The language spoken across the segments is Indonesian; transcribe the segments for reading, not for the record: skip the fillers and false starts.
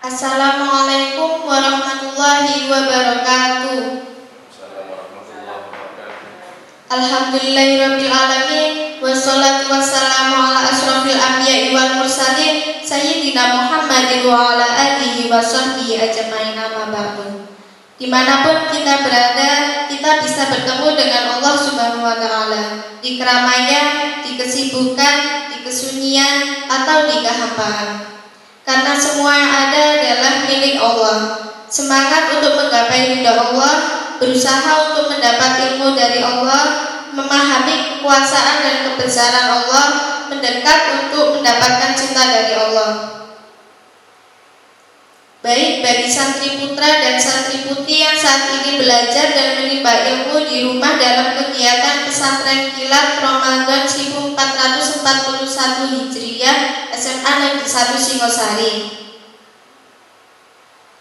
Assalamualaikum warahmatullahi wabarakatuh. Alhamdulillahirabbil alamin wassalatu wassalamu ala asrofil anbiya'i wal mursalin sayyidina Muhammadin wa ala alihi wa sahbihi ajmain, amma ba'du. Dimanapun kita berada, kita bisa bertemu dengan Allah Subhanahu wa Ta'ala di keramaian, di kesibukan, di kesunyian, atau di kehampaan. Karena semua yang ada adalah milik Allah. Semangat untuk menggapai ridha Allah, berusaha untuk mendapat ilmu dari Allah, memahami kekuasaan dan kebesaran Allah, mendekat untuk mendapatkan cinta dari Allah. Baik bagi santri putra dan santri putri yang saat ini belajar dan menimba ilmu di rumah dalam kegiatan pesantren kilat Ramadan 1441 Hijriah SMA Negeri 1 Singosari.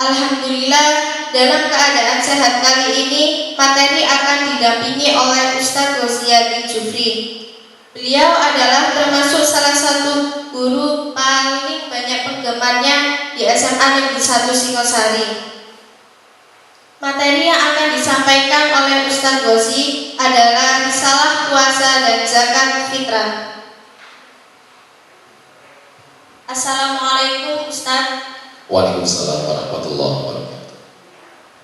Alhamdulillah, dalam keadaan sehat kali ini materi akan didampingi oleh Ustadz Ghoziadi Jufri. Beliau adalah termasuk salah satu guru paling banyak penggemarnya di SMA Negeri 1 Singosari. Materi yang akan disampaikan oleh Ustadz Ghozi adalah risalah puasa dan zakat fitrah. Assalamualaikum Ustadz. Waalaikumsalam warahmatullahi wabarakatuh.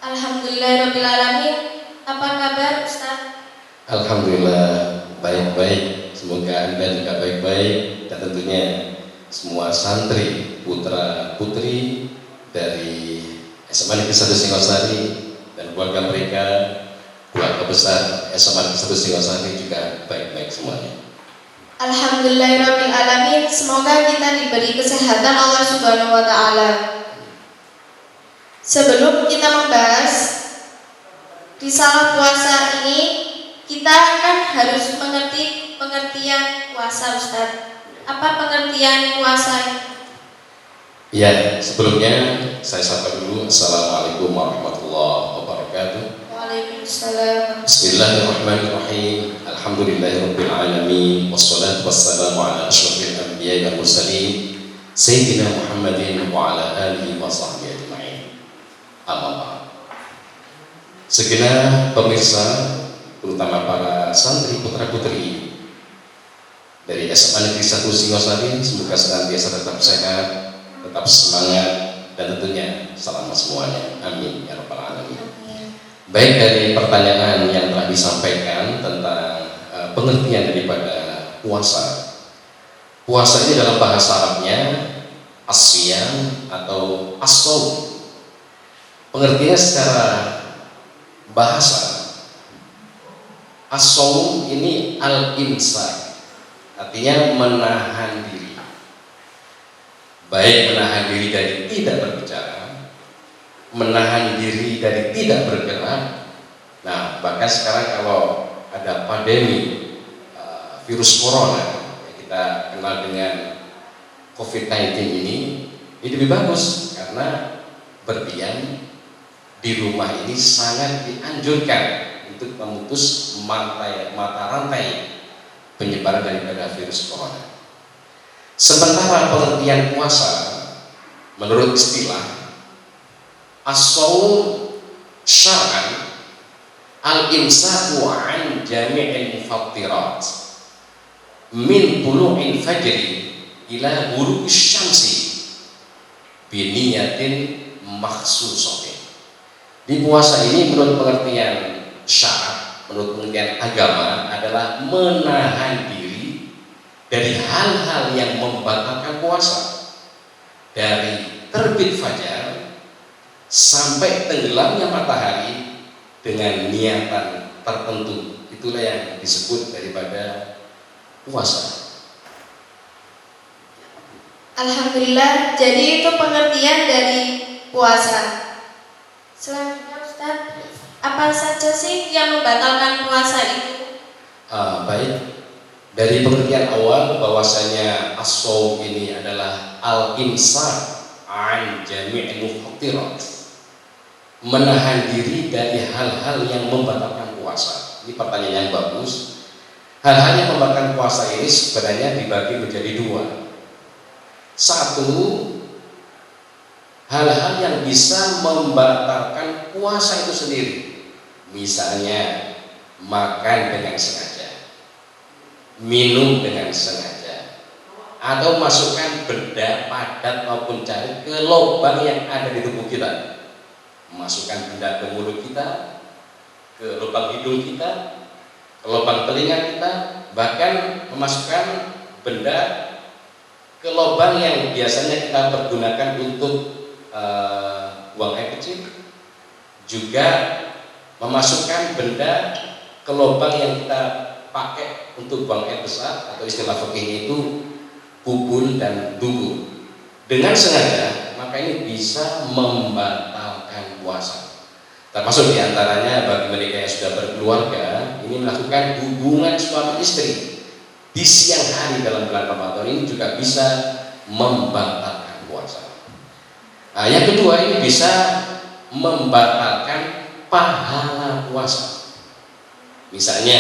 Alhamdulillahirabbil alamin. Apa kabar Ustadz? Alhamdulillah baik-baik. Semoga Anda juga baik-baik dan tentunya semua santri putra putri dari SMA Negeri 1 Singosari dan keluarga mereka, keluarga besar SMA Negeri 1 Singosari juga baik-baik semuanya. Alhamdulillahirabbil alamin. Semoga kita diberi kesehatan Allah Subhanahu wa Ta'ala. Sebelum kita membahas risalah puasa ini, kita akan harus mengerti pengertian puasa, Ustaz. Apa pengertian puasa? Ya, sebelumnya saya sapa dulu. Assalamualaikum warahmatullahi wabarakatuh. Waalaikumsalam. Bismillahirrahmanirrahim. Alhamdulillahirabbil alamin wassalatu wassalamu ala asyrofil anbiya'i wal mursalin sayyidina Muhammadin wa ala alihi wa sahbihi ajma'in. Amma ba'd. Segenap pemirsa, terutama para santri putra putri dari SMA Negeri 1 Singosari, semoga senantiasa tetap sehat, tetap semangat, dan tentunya selamat semuanya. Amin ya rabbal alamin. Baik, dari pertanyaan yang telah disampaikan tentang pengertian daripada puasa. Puasa ini dalam bahasa Arabnya as-siyam atau as-shaum. Pengertiannya secara bahasa, as-shaum ini al-imsak, artinya menahan diri. Baik menahan diri dari tidak berbicara, menahan diri dari tidak bergerak. Nah, bahkan sekarang kalau ada pandemi virus corona yang kita kenal dengan COVID-19 ini lebih bagus karena berdiam di rumah ini sangat dianjurkan untuk memutus mata rantai penyebaran daripada virus corona. Sementara pengertian puasa menurut istilah as-shaum syar'an al-imsaku 'an jami'il mufattirat min tulu'il fajri ila ghurubish syamsi bi niyatin makhsusatin. Di puasa ini menurut pengertian syara', menurut pengertian agama adalah menahan diri dari hal-hal yang membatalkan puasa, dari terbit fajar sampai tenggelamnya matahari dengan niatan tertentu. Itulah yang disebut daripada puasa. Alhamdulillah, jadi itu pengertian dari puasa. Selanjutnya Ustaz, apa saja sih yang membatalkan puasa itu? Baik, dari pengertian awal bahwasanya as-shaum ini adalah al-imsak 'an jami'il mufattirat, menahan diri dari hal-hal yang membatalkan puasa. Ini pertanyaan yang bagus. Hal-hal yang membatalkan puasa ini sebenarnya dibagi menjadi dua. Satu, hal-hal yang bisa membatalkan puasa itu sendiri. Misalnya makan dengan sengaja, minum dengan sengaja, atau masukkan benda padat maupun cair ke lubang yang ada di tubuh kita. Masukkan benda ke mulut kita, ke lubang hidung kita, ke lubang telinga kita, bahkan memasukkan benda ke lubang yang biasanya kita pergunakan untuk buang air kecil, juga memasukkan benda ke lubang yang kita pakai untuk buang air besar, atau istilah fikihnya itu bubul dan dubur, dengan sengaja, maka ini bisa membatalkan puasa. Termasuk diantaranya bagi mereka yang sudah berkeluarga, ini melakukan hubungan suami istri di siang hari dalam bulan Ramadan, ini juga bisa membatalkan puasa. Nah, yang kedua, ini bisa membatalkan pahala puasa. Misalnya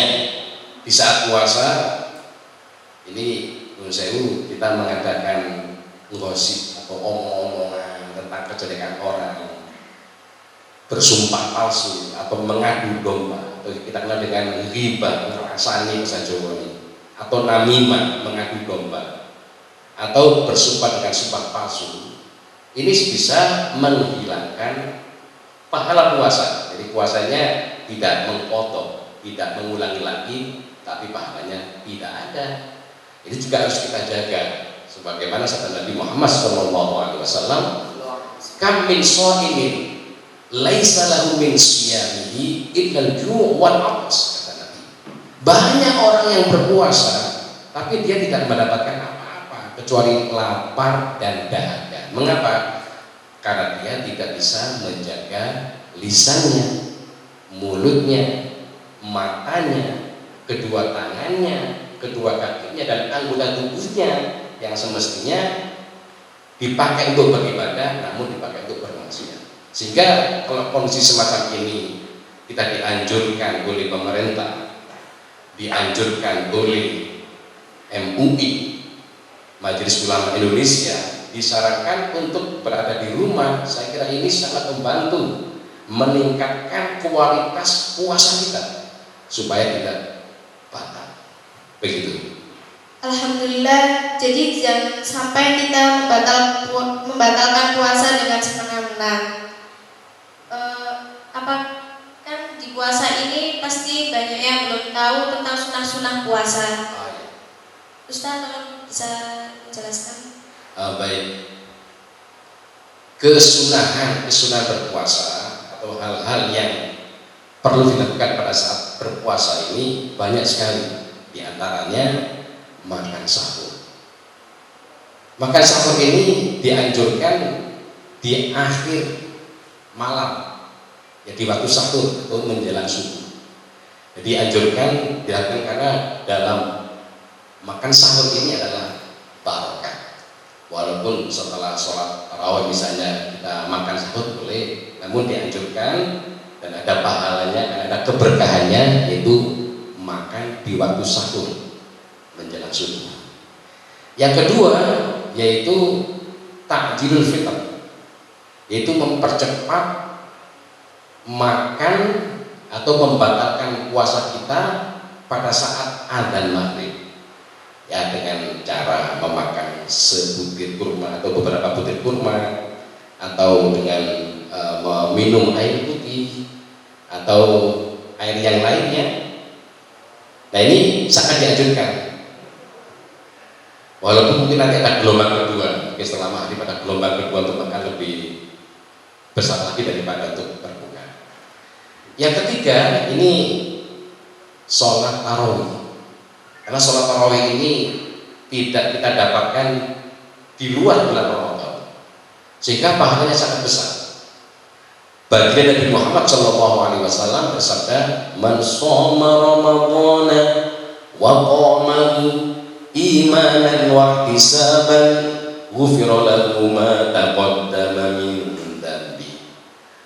di saat puasa ini kita mengadakan gosip atau omong-omongan tentang kejelekan orang, bersumpah palsu atau mengadu domba, atau kita kenal dengan ghibah, ngerasani bahasa Jawa ini, atau namimah, mengadu domba, atau bersumpah dengan sumpah palsu. Ini bisa menghilangkan pahala puasa. Jadi puasanya tidak mengkotor, tidak mengulangi lagi, tapi pahalanya tidak ada. Ini juga harus kita jaga. Sebagaimana sabda Nabi Muhammad SAW, "Kam min shaimin laisa lahu min siyamihi illa al-ju' wal 'atas," kata Nabi. Banyak orang yang berpuasa, tapi dia tidak mendapatkan apa-apa kecuali lapar dan dahaga. Mengapa? Karena dia tidak bisa menjaga lisannya, mulutnya, matanya, kedua tangannya, kedua kakinya, dan anggota tubuhnya yang semestinya dipakai untuk beribadah, namun dipakai untuk bermaksiat. Sehingga kalau kondisi semacam ini, kita dianjurkan oleh pemerintah, dianjurkan oleh MUI, Majelis Ulama Indonesia, disarankan untuk berada di rumah. Saya kira ini sangat membantu meningkatkan kualitas puasa kita supaya tidak batal. Begitu. Alhamdulillah, jadi jangan sampai kita membatalkan puasa dengan semena-mena. Apa kan di puasa ini pasti banyak yang belum tahu tentang sunah-sunah puasa. Ustaz, tolong bisa menjelaskan? Baik. Kesunahan berpuasa atau hal-hal yang perlu dilakukan pada saat berpuasa ini banyak sekali. Di antaranya makan sahur. Makan sahur ini dianjurkan di akhir malam, ya di waktu sahur atau menjelang subuh. Jadi dianjurkan dilakukan karena dalam makan sahur ini adalah barokah. Walaupun setelah sholat tarawih misalnya kita makan sahur boleh, namun dianjurkan dan ada pahalanya, ada keberkahannya, yaitu makan di waktu sahur menjelang subuh. Yang kedua yaitu takjilul fitr, yaitu mempercepat makan atau membatalkan puasa kita pada saat adzan maghrib, ya, dengan cara memakan sebutir kurma atau beberapa butir kurma, atau dengan meminum air putih atau air yang lainnya. Nah, ini sangat dianjurkan. Walaupun mungkin nanti ada gelombang kedua, mungkin setelah maghrib ada gelombang kedua untuk makan lebih besar lagi daripada untuk berbuka. Yang ketiga ini sholat tarawih. Karena sholat tarawih ini tidak kita dapatkan di luar bulan Ramadan, sehingga pahalanya sangat besar. Baginda Nabi Muhammad SAW bersabda, "Man shoma Ramadhana wa qamahu imanan wa ihtisaban, ghufira lahu ma taqaddama min dhanbi."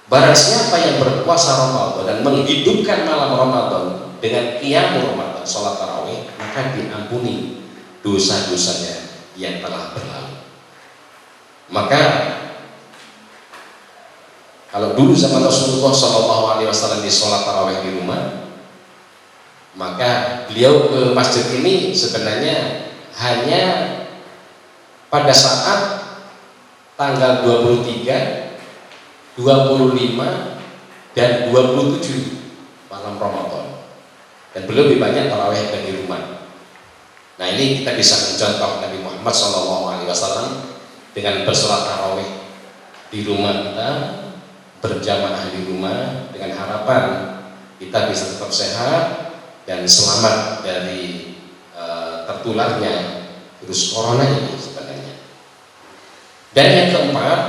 Barang siapa yang berpuasa Ramadan dan menghidupkan malam Ramadan dengan qiyamul Ramadan, sholat tarawih, maka diampuni dosa-dosanya yang telah berlalu. Maka Kalau dulu zaman Rasulullah SAW di sholat tarawih di rumah, maka beliau ke masjid ini sebenarnya hanya pada saat tanggal 23, 25, dan 27 malam Ramadan. Dan beliau lebih banyak tarawih di rumah. Nah, ini kita bisa mencontoh Nabi Muhammad SAW dengan bersolat tarawih di rumah kita, berjamaah di rumah, dengan harapan kita bisa tetap sehat dan selamat dari tertularnya virus corona ini sebenarnya. Dan yang keempat,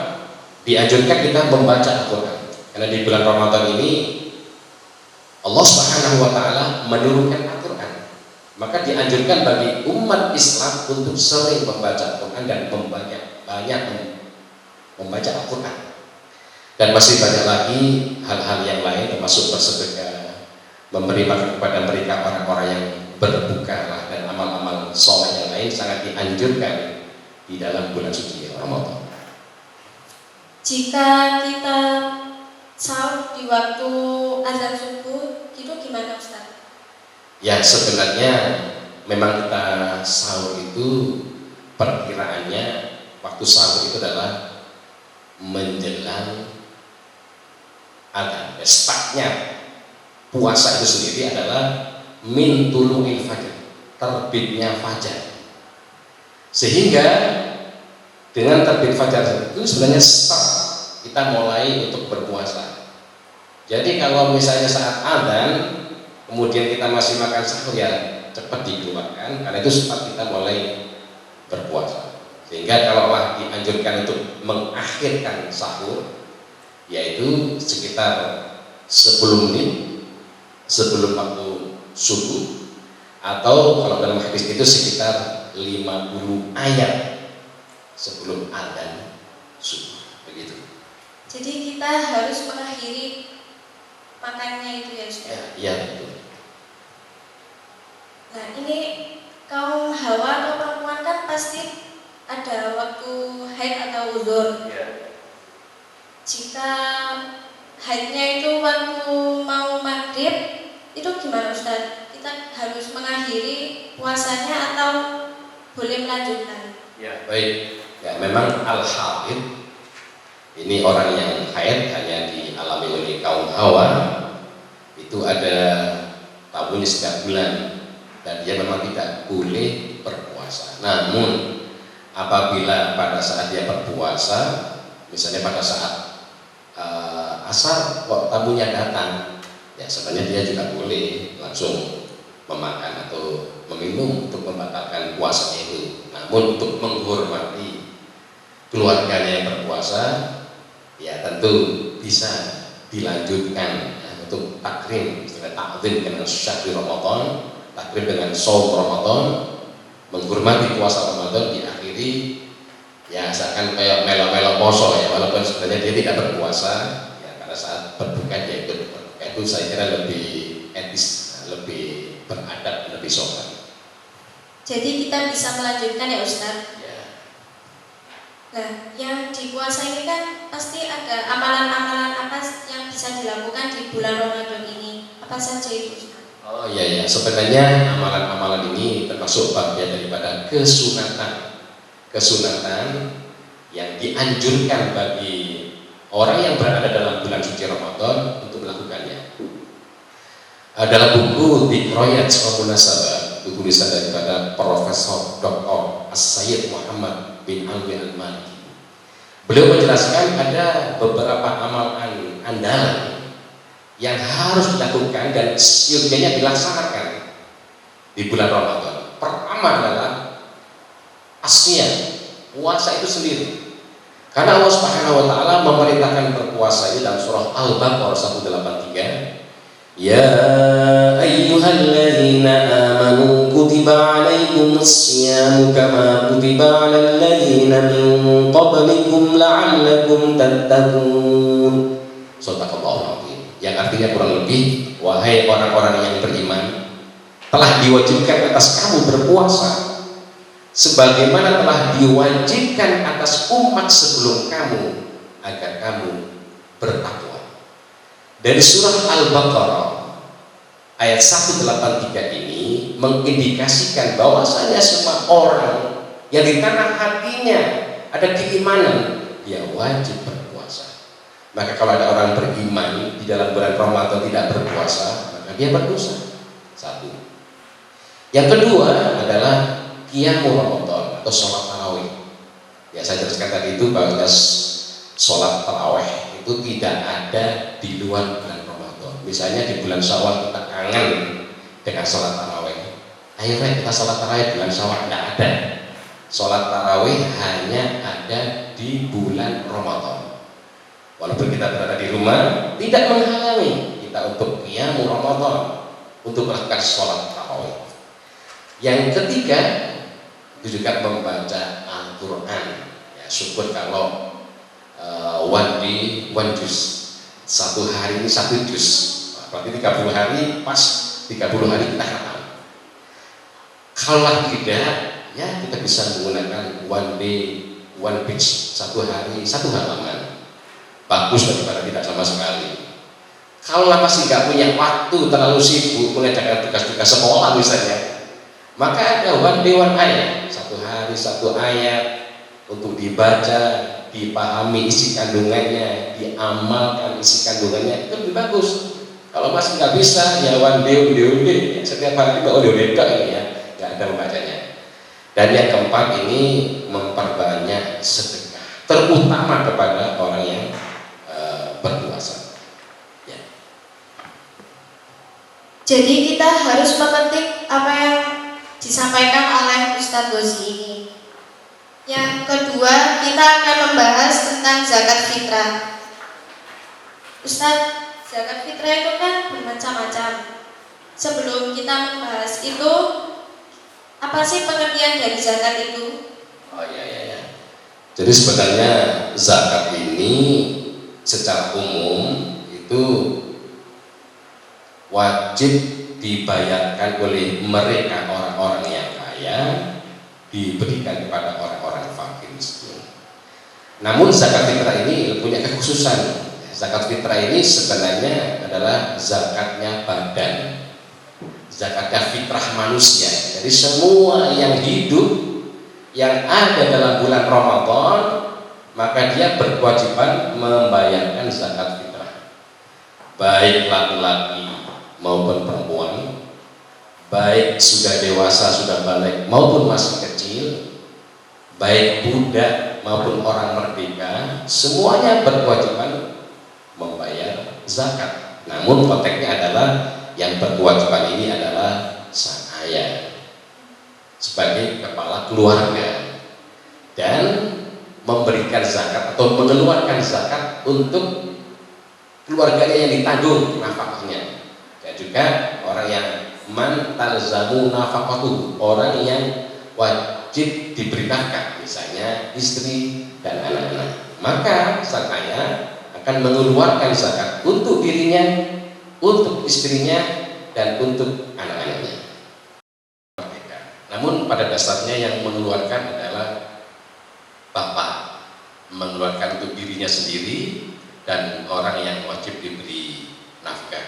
dianjurkan kita membaca Al-Quran, karena di bulan Ramadan ini Allah Subhanahu wa Ta'ala menurunkan Al-Quran. Maka dianjurkan bagi umat Islam untuk sering membaca Al-Quran dan banyak membaca Al-Quran. Dan masih banyak lagi hal-hal yang lain, termasuk bersedekah, memberi makan kepada mereka orang-orang yang berbuka dan amal-amal soleh yang lain sangat dianjurkan di dalam bulan suci Ramadan. Jika kita sahur di waktu azan subuh, itu gimana Ustaz? Ya, sebenarnya memang kita sahur itu perkiraannya waktu sahur itu adalah menjelang adzan. Startnya puasa itu sendiri adalah min tulu'il fajar, terbitnya fajar. Sehingga dengan terbit fajar itu sebenarnya start kita mulai untuk berpuasa. Jadi kalau misalnya saat adzan kemudian kita masih makan sahur, ya cepat dikeluarkan, karena itu start kita mulai berpuasa. Sehingga kalau dianjurkan untuk mengakhirkan sahur, yaitu sekitar 10 menit sebelum waktu subuh, atau kalau dalam hadis itu sekitar 50 ayat sebelum adzan subuh, begitu. Jadi kita harus mengakhiri makannya itu ya Ustaz? Ya, betul. Nah, ini kaum hawa atau perempuan kan pasti ada waktu haid atau uzur. Jika haidnya itu waktu mau maghrib, itu gimana Ustaz? Kita harus mengakhiri puasanya atau boleh melanjutkan? Ya, baik. Ya, memang al-haid ini orang yang haid hanya dialami oleh kaum hawa, itu ada tahunnya setiap bulan dan dia memang tidak boleh berpuasa. Namun apabila pada saat dia berpuasa, misalnya pada saat asar kok tamunya datang, ya sebenarnya dia juga boleh langsung memakan atau meminum untuk membatalkan puasa itu. Namun untuk menghormati keluarganya yang berpuasa, ya tentu bisa dilanjutkan untuk takrim, istilah takdim dengan syahrul Ramadan, takrim dengan shaum Ramadan, menghormati puasa Ramadan diakhiri ya seakan kayak melo-melo poso ya, walaupun sebenarnya dia tidak berpuasa ya, pada saat berbuka dia ikut berbuka. Itu saya kira lebih etis, lebih beradab, lebih sopan. Jadi kita bisa melanjutkan ya Ustaz? Ya. Nah, yang di puasa ini kan pasti ada amalan-amalan apa yang bisa dilakukan di bulan Ramadan ini. Apa saja itu Ustaz? Oh iya, sebenarnya amalan-amalan ini termasuk bagian daripada kesunatan yang dianjurkan bagi orang yang berada dalam bulan suci Ramadan untuk melakukannya. Dalam buku Dikroyat Soal Munasabah, buku tulisan daripada Profesor Dr. As-Sayyid Muhammad bin Alwi Al-Maliki, beliau menjelaskan ada beberapa amalan andalan yang harus dilakukan dan seyogyanya dilaksanakan di bulan Ramadan. Pertama adalah asyam, puasa itu sendiri. Karena Allah Subhanahu wa Ta'ala memerintahkan berpuasa ini dalam surah Al-Baqarah 183. Ya ayyuhalladzina amanu kutiba alaikumus syiyamu kama kutiba alal ladzina min qablikum la'allakum tattaqun. Shadaqallahu adzim. Yang artinya kurang lebih, wahai orang-orang yang beriman, telah diwajibkan atas kamu berpuasa sebagaimana telah diwajibkan atas umat sebelum kamu, agar kamu bertakwa. Dari surah Al-Baqarah ayat 183 ini mengindikasikan bahwasanya semua orang yang di tanah hatinya ada keimanan, dia wajib berpuasa. Maka kalau ada orang beriman di dalam bulan Ramadan tidak berpuasa, maka dia berdosa. Satu. Yang kedua adalah qiyamul Ramadan atau sholat tarawih. Ya, saya jelaskan tadi itu bahwa sholat tarawih itu tidak ada di luar bulan Ramadan. Misalnya di bulan Syawal kita kangen dengan sholat tarawih. Ayo kita sholat tarawih bulan Syawal, tidak ada. Sholat tarawih hanya ada di bulan Ramadan. Walaupun kita berada di rumah, tidak menghalangi kita untuk qiyamul Ramadan, untuk melakukan sholat tarawih. Yang ketiga itu juga membaca Al-Quran. Ya, syukur kalau one day one juz, satu hari ini satu juz, berarti 30 hari pas 30 hari kita khatam. Kalau tidak, ya kita bisa menggunakan one day one page, satu hari satu halaman, bagus daripada tidak sama sekali. Kalau masih nggak punya waktu, terlalu sibuk mengerjakan tugas-tugas sekolah misalnya, maka ada one day one ayat, satu hari satu ayat untuk dibaca, dipahami isi kandungannya, diamalkan isi kandungannya, itu lebih bagus. Kalau masih nggak bisa, ya one day, setiap hari kita ini ya, nggak ada membacanya. Dan yang keempat ini memperbanyak sedekah, terutama kepada orang yang berpuasa. Ya. Jadi kita harus memetik apa yang disampaikan oleh Ustadz Gozi ini. Yang kedua, kita akan membahas tentang zakat fitrah. Ustadz, zakat fitrah itu kan bermacam-macam. Sebelum kita membahas itu, apa sih pengertian dari zakat itu? Oh ya. Jadi sebenarnya zakat ini secara umum itu wajib dibayarkan oleh mereka orang-orang yang kaya, diberikan kepada orang-orang fakir miskin. Namun zakat fitrah ini punya kekhususan. Zakat fitrah ini sebenarnya adalah zakatnya badan, zakatnya fitrah manusia. Jadi semua yang hidup yang ada dalam bulan Ramadan, maka dia berkewajiban membayarkan zakat fitrah, baik laki-laki maupun perempuan, baik sudah dewasa, sudah balik maupun masih kecil, baik budak maupun orang merdeka, semuanya berkewajiban membayar zakat. Namun konteksnya adalah yang berkewajiban ini adalah sang ayah sebagai kepala keluarga dan memberikan zakat atau mengeluarkan zakat untuk keluarganya yang ditanggung nafkahnya. Dan juga orang yang man talzamu nafaqatu, orang yang wajib diberi nafkah, misalnya istri dan anak-anak, maka sang ayah akan mengeluarkan zakat untuk dirinya, untuk istrinya, dan untuk anak-anaknya. Namun pada dasarnya yang mengeluarkan adalah bapak, mengeluarkan untuk dirinya sendiri dan orang yang wajib diberi nafkah,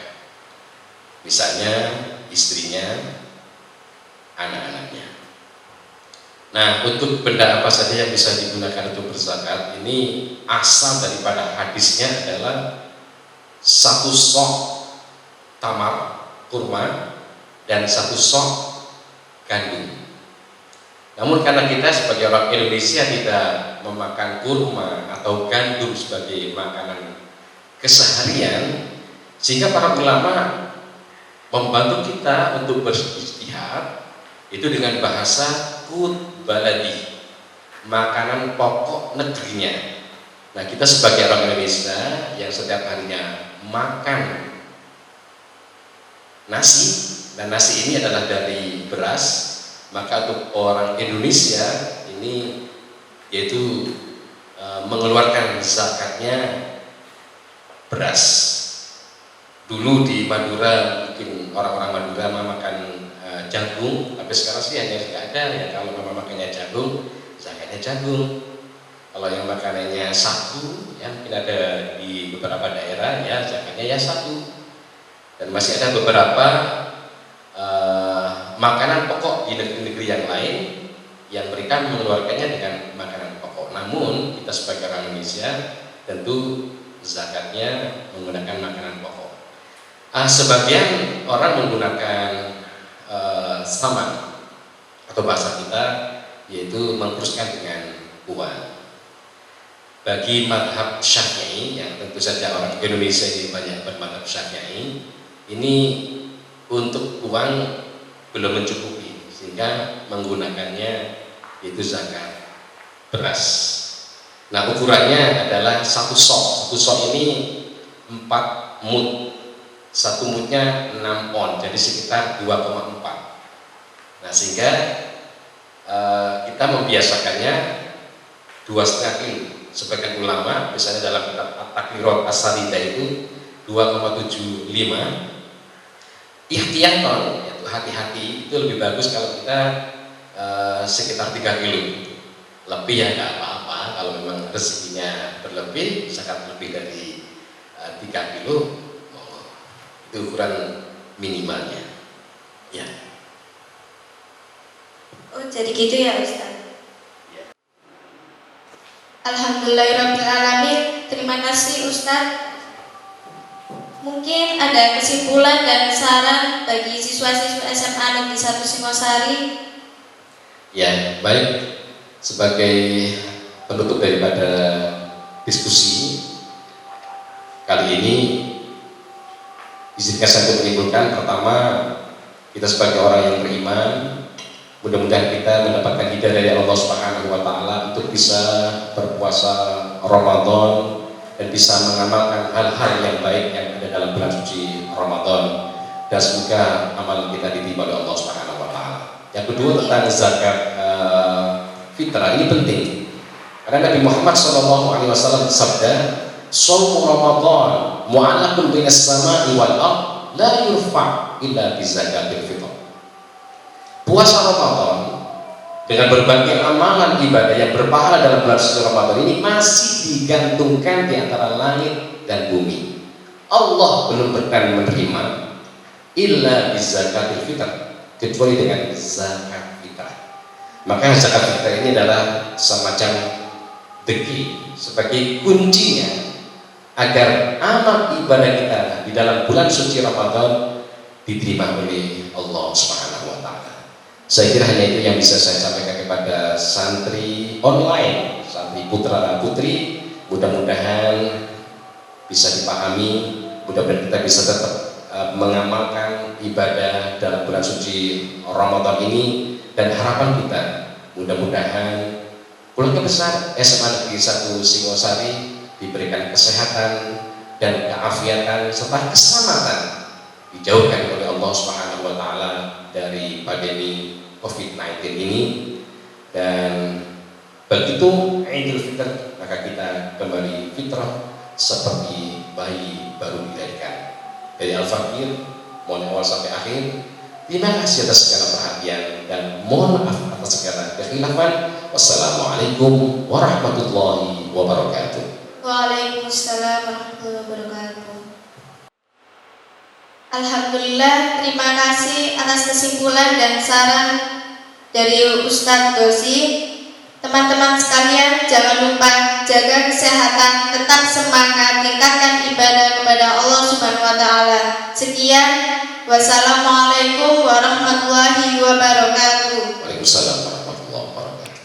misalnya istrinya, anak-anaknya. Nah, untuk benda apa saja yang bisa digunakan untuk berzakat ini asal daripada hadisnya adalah satu sok tamar kurma dan satu sok gandum. Namun karena kita sebagai orang Indonesia tidak memakan kurma atau gandum sebagai makanan keseharian, sehingga para ulama membantu kita untuk berijtihad itu dengan bahasa food baladi, makanan pokok negerinya. Nah, kita sebagai orang Indonesia yang setiap harinya makan nasi, dan nasi ini adalah dari beras, maka untuk orang Indonesia ini yaitu mengeluarkan zakatnya beras. Dulu di Madura mungkin orang-orang Madura memakan jagung, tapi sekarang sih hanya tidak ada ya. Kalau mama makannya jagung, zakatnya jagung. Kalau yang makanannya satu, ya mungkin ada di beberapa daerah ya zakatnya ya satu. Dan masih ada beberapa makanan pokok di negeri-negeri yang lain yang mereka mengeluarkannya dengan makanan pokok. Namun kita sebagai orang Indonesia tentu zakatnya menggunakan makanan pokok. Sebagian orang menggunakan saman atau bahasa kita yaitu mengteruskan dengan uang. Bagi madhab Syafi'i yang tentu saja orang Indonesia ini banyak bermadhab Syafi'i, ini untuk uang belum mencukupi sehingga menggunakannya yaitu zakat beras. Nah ukurannya adalah satu sok. Satu sok ini 4 mud. Satu mudnya 6 on, jadi sekitar 2,4. Nah sehingga kita membiasakannya 2,5 kilo. Sebagian ulama misalnya dalam kitab At-Takrirat As-Saridah itu 2,75. Ihtiyatan, yaitu hati-hati, itu lebih bagus kalau kita sekitar 3 kilo. Lebih ya nggak apa-apa, kalau memang rezekinya berlebih, zakat lebih dari 3 kilo, itu ukuran minimalnya. Ya. Oh jadi gitu ya Ustaz. Alhamdulillahirrabbilalamin. Terima kasih Ustaz. Mungkin ada kesimpulan dan saran bagi siswa-siswa SMA Negeri 1 Singosari. Ya, baik. Sebagai penutup daripada diskusi kali ini, izinkan saya untuk menyimpulkan. Pertama, kita sebagai orang yang beriman, mudah-mudahan kita mendapatkan hidayah dari Allah Subhanahu wa taala untuk bisa berpuasa Ramadan dan bisa mengamalkan hal-hal yang baik yang ada dalam bulan suci Ramadan, dan semoga amal kita diterima oleh Allah Subhanahu wa taala. Yang kedua tentang zakat fitrah ini penting. Karena Nabi Muhammad SAW bersabda, "Shaum Ramadan mu'allaqun bainas sama'i wal ard la yurfa' illa bi zakatil fitr." Puasa Ramadan dengan berbagai amalan ibadah yang berpahala dalam bulan suci Ramadan ini masih digantungkan di antara langit dan bumi. Allah belum berkenan menerima illa bi zakatil fitr, kecuali dengan zakat fitrah. Maka zakat fitrah ini adalah semacam the key, sebagai kuncinya agar amal ibadah kita di dalam bulan suci Ramadan diterima oleh Allah Subhanahu wa taala. Saya kira hanya itu yang bisa saya sampaikan kepada santri online, santri putra putri. Mudah-mudahan bisa dipahami, mudah-mudahan kita bisa tetap mengamalkan ibadah dalam bulan suci Ramadan ini, dan harapan kita mudah-mudahan keluarga besar SMA Negeri 1 Singosari diberikan kesehatan dan keafiatan serta keselamatan, dijauhkan oleh Allah Subhanahu wa taala dari pandemi COVID-19 ini, dan begitu Idul Fitr maka kita kembali fitrah seperti bayi baru dilahirkan. Dari Al-Fakir mohon awal sampai akhir, terima kasih atas segala perhatian dan mohon maaf atas segala kekhilafan. Wassalamualaikum warahmatullahi wabarakatuh. Waalaikumsalam warahmatullahi wabarakatuh. Alhamdulillah, terima kasih atas kesimpulan dan saran dari Ustadz Dosi. Teman-teman sekalian, jangan lupa jaga kesehatan, tetap semangat, tingkatkan ibadah kepada Allah Subhanahu wa taala. Sekian, wassalamualaikum warahmatullahi wabarakatuh. Waalaikumsalam warahmatullahi wabarakatuh.